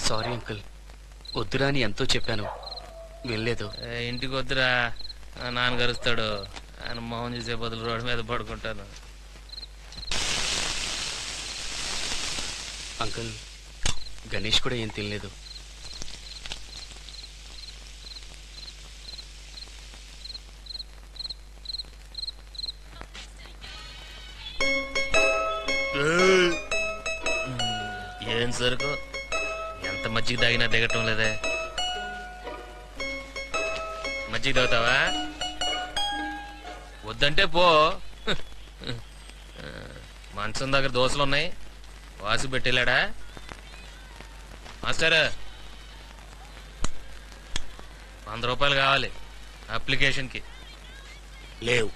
Sorry uncle, వద్దురా అని ఎంతో చెప్పాను, వెళ్ళలేదు. ఇంటికి వద్దురా, నాన్న గరుస్తాడు. ఆయన మొహం చూసే బదులు రోడ్డు మీద పడుకుంటాను. అంకుల్, గణేష్ కూడా ఏం తినలేదు. ఏం సరుకు, ఎంత మజ్జిగ తాగినా దిగటం లేదే. మజ్జిగ తాగుతావా? వద్దంటే పో. మంచం దగ్గర దోశలు ఉన్నాయి, వాసు పెట్టేలాడా? మాస్టర్, 100 రూపాయలు కావాలి అప్లికేషన్కి. లేవు.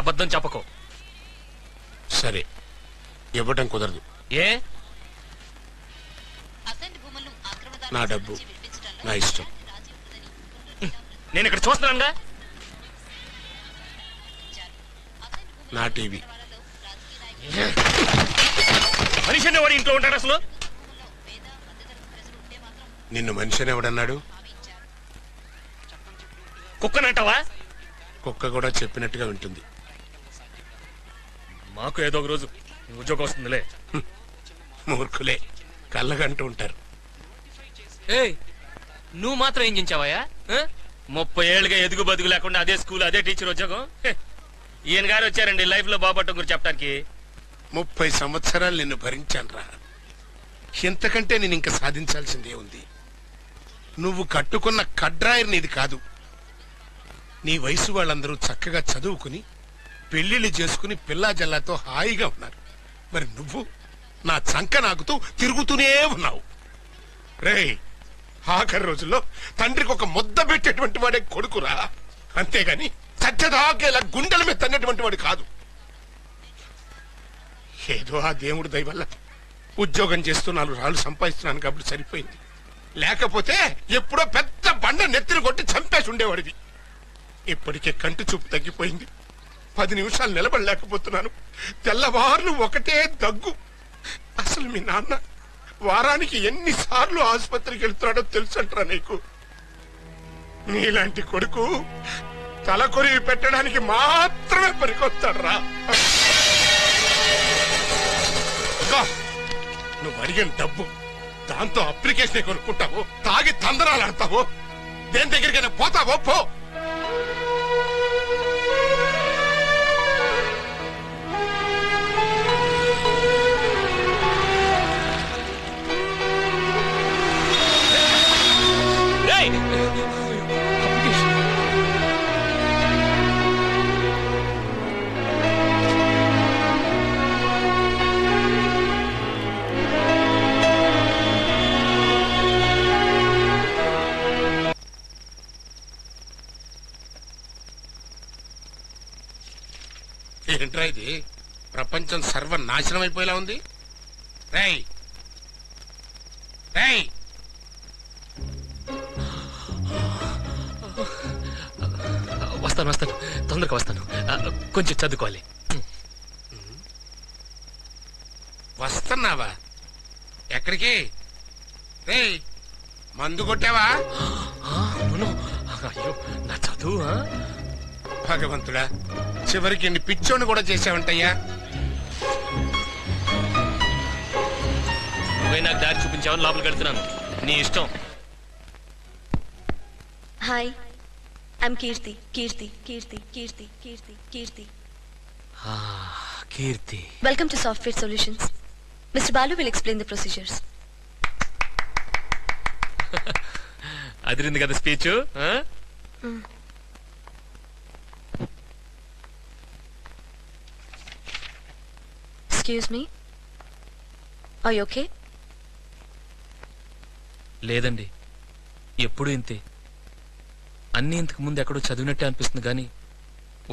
అబద్ధం చెప్పకో. సరే, ఇవ్వటం కుదరదు. ఏ? నా డబ్బు నా ఇష్టం. నేను ఇక్కడ చూస్తున్నానుగా. నా టీవీ. మనిషి వాడు ఇంట్లో ఉంటాడు అసలు? నిన్ను మనిషిని ఎవడన్నాడు? కుక్కనంటావా? కుక్క కూడా చెప్పినట్టుగా వింటుంది. మాకు ఏదో ఒక రోజు ఉద్యోగం వస్తుందిలే. మూర్ఖులే, కళ్ళగంటూ ఉంటారు. నువ్వు మాత్రం ఏం చేయించావయ్యా? 30 ఏళ్ళుగా ఎదుగు బతుకు లేకుండా అదే స్కూల్, అదే టీచర్ ఉద్యోగం. ఈయన గారు వచ్చారండి లైఫ్ లో బాపట్టం గురించి చెప్పడానికి. 30 సంవత్సరాలు నిన్ను భరించాను రా. ఎంతకంటే నేను ఇంకా సాధించాల్సిందే ఉంది. నువ్వు కట్టుకున్న కడ్రాయర్ నీది కాదు. నీ వయసు వాళ్ళందరూ చక్కగా చదువుకుని పెళ్లిళ్ళు చేసుకుని పిల్లా జల్లాతో హాయిగా ఉన్నారు. మరి నువ్వు నా చంక నాకుతూ తిరుగుతూనే ఉన్నావు. రేయ్, ఆఖరి రోజుల్లో తండ్రికి ఒక ముద్ద పెట్టేటువంటి వాడే కొడుకురా, అంతేగాని సత్యదాకేలా గుండెల మీద తన్నటువంటి వాడు కాదు. ఏదో ఆ దేవుడి దయ వల్ల ఉద్యోగం చేస్తూ 4 రాళ్ళు సంపాదిస్తున్నాను కాబట్టి సరిపోయింది. లేకపోతే ఎప్పుడో పెద్ద బండ నెత్తిని కొట్టి చంపేసి ఉండేవాడిది. ఇప్పటికే కంటి చూపు తగ్గిపోయింది. 10 నిమిషాలు నిలబడలేకపోతున్నాను. తెల్లవార్లు ఒకటే దగ్గు. అసలు మీ నాన్న వారానికి ఎన్నిసార్లు ఆసుపత్రికి వెళ్తున్నాడో తెలుసంటారా నీకు? నీలాంటి కొడుకు తల కొరివి పెట్టడానికి మాత్రమే పనికొస్తాడురా. నువ్వు అడిగిన డబ్బు, దాంతో అప్లికేషన్ కొనుక్కుంటావు, తాగి తందరాలు ఆడతావు, దేని దగ్గరికైనా పోతావో పో. ఏంట్రా ఇది? ప్రపంచం సర్వనాశనం అయిపోయేలా ఉంది. రేయ్ రేయ్, వస్తాను వస్తాను, తొందరగా వస్తాను. కొంచెం చదువుకోవాలి. వస్తున్నావా? ఎక్కడికి? రేయ్, మందు కొట్టావా? అయ్యో, నా చదువు. భగవంతుడా, చివరికి నీ పిచ్చోని కూడా చేసావంటయ్యా. నువ్వే నాకు దారి చూపించావని లోపలికి వెళ్తున్నాను. నీ ఇష్టం. Hi, I'm Keerthi. Keerthi Keerthi Keerthi Keerthi Keerthi Keerthi. Welcome to software solutions. Mister Balu will explain the procedures. అదిరింది కదా speech. Excuse me, are you okay? లేదండి, ఎప్పుడు ఇంతే. అన్ని ఇంతకు ముందు ఎక్కడో చదివినట్టే అనిపిస్తుంది కానీ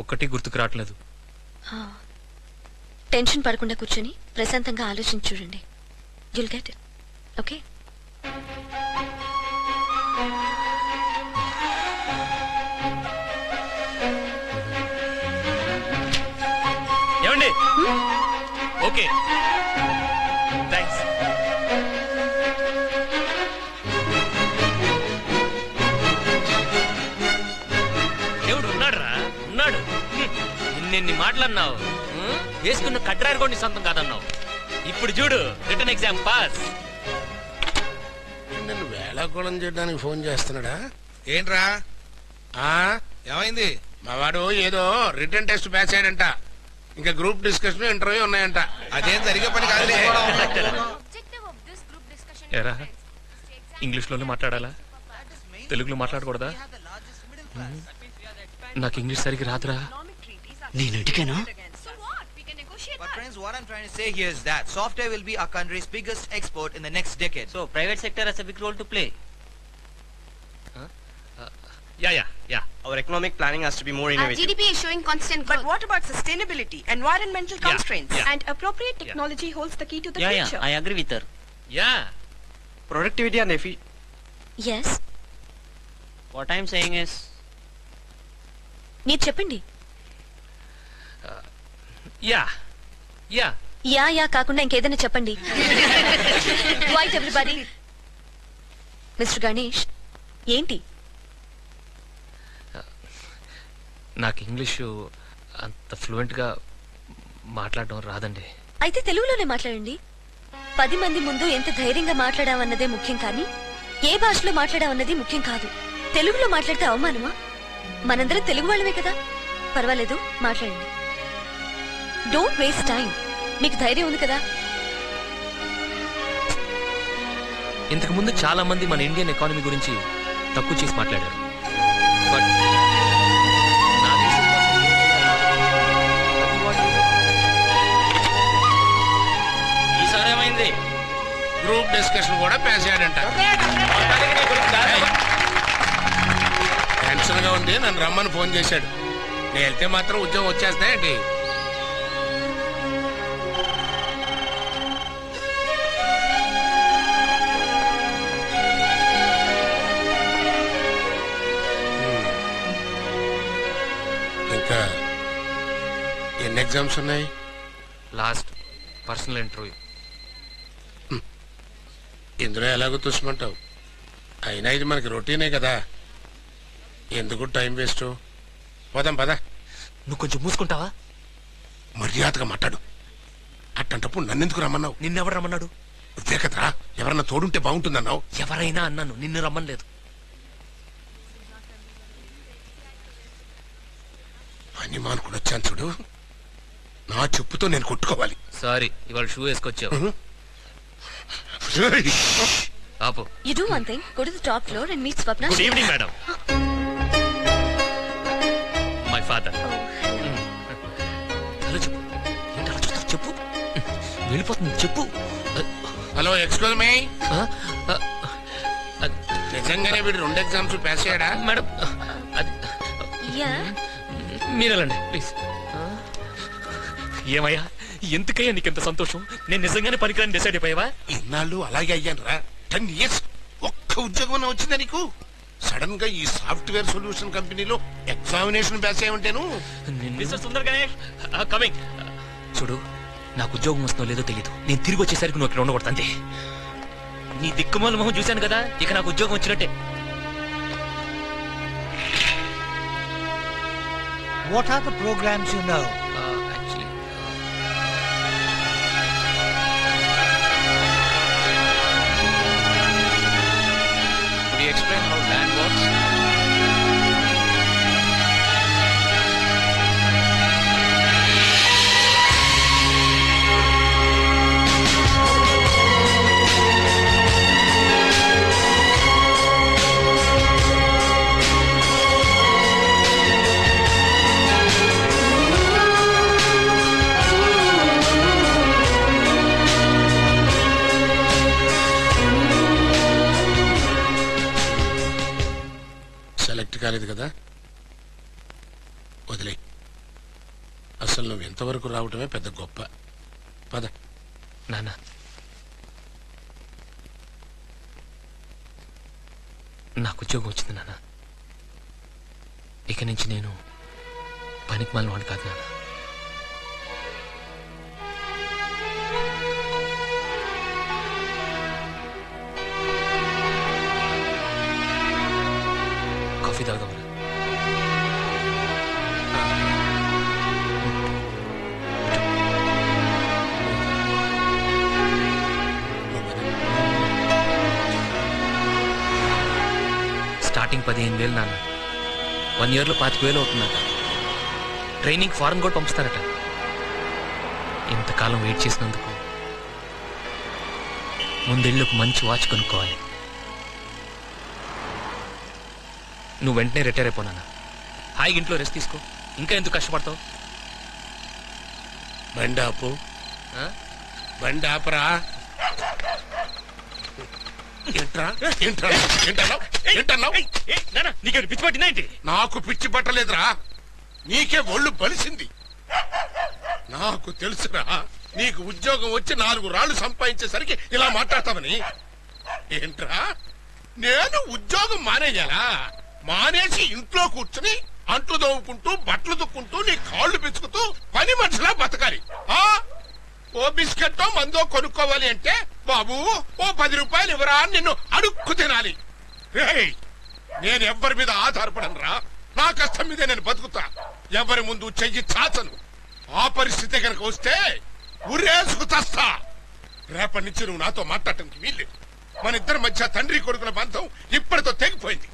ఒక్కటి గుర్తుకు రావట్లేదు. టెన్షన్ పడకుండా కూర్చొని ప్రశాంతంగా ఆలోచించి చూడండి. You'll get it. ఓకే? ఏమండి? Okay, thanks. ఎన్ని మాటలన్నావు. వేసుకున్న కట్రారు కూడా నీ సొంతం కాదన్నావు. ఇప్పుడు చూడు, రిటర్న్ ఎగ్జామ్ పాస్. నన్ను వేళాకోళం చేయడానికి ఫోన్ చేస్తున్నాడా? ఏంట్రా ఆ ఏమైంది? మా వాడు ఏదో రిటర్న్ టెస్ట్ పాస్ అయ్యాడంట. ఇంకా గ్రూప్ డిస్కషన్ ఇంటర్వ్యూ ఉన్నాయంట. అదేం జరిగే పని కాదులే. ఎరా ఇంగ్లీష్లోనే మాట్లాడాలా, తెలుగులో మాట్లాడకూడదా? నాకు ఇంగ్లీష్ సరిగ్గా రాదురా. నేను ఇంటికేనా? But friends, what I'm trying to say here is that software will be our country's biggest export in the next decade. So private sector has a big role to play. Yeah. Our economic planning has to be more Our innovative. GDP is showing constant growth. But what about sustainability, environmental constraints? Yeah. And appropriate technology holds the key to the future. I agree with her. Yeah. Productivity and yes, What I'm saying is, మీరు చెప్పండి. Yeah. Yeah కాకుండా ఇంకేదైనా చెప్పండి. Quiet everybody. Mister Ganesh, ఏంటి? నాకు English అంత ఫ్లూయెంట్గా మాట్లాడడం రాదండి. అయితే తెలుగులోనే మాట్లాడండి. 10 మంది ముందు ఎంత ధైర్యంగా మాట్లాడామన్నదే ముఖ్యం, కానీ ఏ భాషలో మాట్లాడామన్నది ముఖ్యం కాదు. తెలుగులో మాట్లాడితే అవమానమా? మనందరం తెలుగు వాళ్ళమే కదా. పర్వాలేదు, మాట్లాడండి. Don't waste time. మీకు ధైర్యం ఉంది కదా. ఇంతకు ముందు చాలా మంది మన ఇండియన్ ఎకానమీ గురించి తక్కువ చేసి మాట్లాడారు. బట్ నా దేశం కోసం ఈసారి ఏమైంది? గ్రూప్ డిస్కషన్ కూడా పాస్ అయ్యాడంట. టెన్షన్ గా ఉంది, నన్ను రమ్మని ఫోన్ చేశాడు. నేను వెళ్తే మాత్రం ఉద్యోగం వచ్చేస్తాయండి. ఇంకా ఎన్ని ఎగ్జామ్స్ ఉన్నాయి? Last personal interview. ఇందులో ఎలాగో చూసమంటావు. అయినా ఇది మనకి రొటీనే కదా, ఎందుకు టైం వేస్ట్? పోదాం పద. నువ్వు కొంచెం మూసుకుంటావా? మర్యాదగా మాట్లాడు. అట్టంటప్పుడు నన్నెందుకు రమ్మన్నావు? నిన్నెవరు రమ్మన్నాడు? నువ్వే కదరా, ఎవరన్నా తోడుంటే బాగుంటుందన్నావు. ఎవరైనా అన్నాను, నిన్ను రమ్మనలేదు. పని మానుకుని వచ్చాను చూడు, నా చెప్పుతో నేను కొట్టుకోవాలి. సారీ, ఇవాళ షూ వేసుకొచ్చావు. ఆపు. You do one thing, go to the top floor and meet Swapna. Good evening madam. My father. Hello చెప్పు. ఏంటి అలా చూస్తారు? చెప్పు. వెళ్ళిపోతుంది, చెప్పు. Hello, excuse me. నిజంగానే వీడు 2 ఎగ్జామ్స్ పాస్ అయ్యాడా? Madam Yeah. మీరు వెళ్ళండి ప్లీజ్. ఏమయ్యా, ఎందుకయ్యా నీకెంత సంతోషం? నేను నిజంగానే పనికిరాని డిసైడ్ అయిపోయావా? ఇన్నాళ్ళు అలాగే అయ్యాను రా. 10 years ఒక్క ఉద్యోగం వచ్చిందా నీకు? సడన్ గా ఈ సాఫ్ట్వేర్ సొల్యూషన్ కంపెనీలో ఎగ్జామినేషన్ పాస్ అయ్యుంటేను. Mister Sundar Ganesh coming. చూడు, నాకు ఉద్యోగం వస్తుందో లేదో తెలియదు. నేను తిరిగి వచ్చేసరికి నువ్వు ఇక్కడ ఉండకూడదు అంతే. నీ దిక్కుమాల మొహం చూశాను కదా, ఇక నాకు ఉద్యోగం వచ్చినట్టే. What are the programs you know? Actually, could you explain how land works? Select కాలేదు కదా, వదిలే. అసలు నువ్వు ఎంతవరకు రావటమే పెద్ద గొప్ప. పద. నాన్న, నాకు ఉద్యోగం వచ్చింది నాన్న. ఇక నుంచి నేను పనికి మాలిన వాడిని కాదు నాన్న. కాఫీ తాగుదామరా? స్టార్టింగ్ 15,000 నాన్న. 1 yearలో 25,000 అవుతుందట. ట్రైనింగ్ ఫారెన్ కూడా పంపిస్తారట. ఇంతకాలం వెయిట్ చేసినందుకు ముందెళ్ళి ఒక మంచి వాచ్ కొనుక్కోవాలి. నువ్వు వెంటనే రిటైర్ అయిపోనా. హాయిగా ఇంట్లో రెస్ట్ తీసుకో. ఇంకా ఎందుకు కష్టపడతావు? బండాపు బండాపరా. నీకే పిచ్చి పట్టిందా ఏంటి? నాకు పిచ్చి పట్టలేదురా, నీకే ఒళ్ళు బలిసింది. నాకు తెలుసురా, నీకు ఉద్యోగం వచ్చి 4 రాళ్లు సంపాదించేసరికి ఇలా మాట్లాడతావని. ఏంట్రా, నేను ఉద్యోగం మానేయాలా? మానేసి ఇంట్లో కూర్చుని అంట్లు దోవుకుంటూ బట్టలు దుక్కుంటూ నీ కాళ్ళు పిచ్చుకుతూ పని మనిషిలా బతకాలి. ఓ బిస్కెట్టో మందో కొనుక్కోవాలి అంటే బాబు ఓ 10 రూపాయలు ఇవ్వరా అని నిన్ను అడుక్కు తినాలి. నేను ఎవ్వరి మీద ఆధారపడను రా, నా కష్టం మీదే నేను బతుకుతా. ఎవరి ముందు చెయ్యి చాచను. ఆ పరిస్థితి కనుక వస్తే ఉరేసుకు చస్తా. రేపటి నుంచి నువ్వు నాతో మాట్లాడటానికి వీల్లేదు. మన ఇద్దరి మధ్య తండ్రి కొడుకుల బంధం ఇప్పటితో తెగిపోయింది.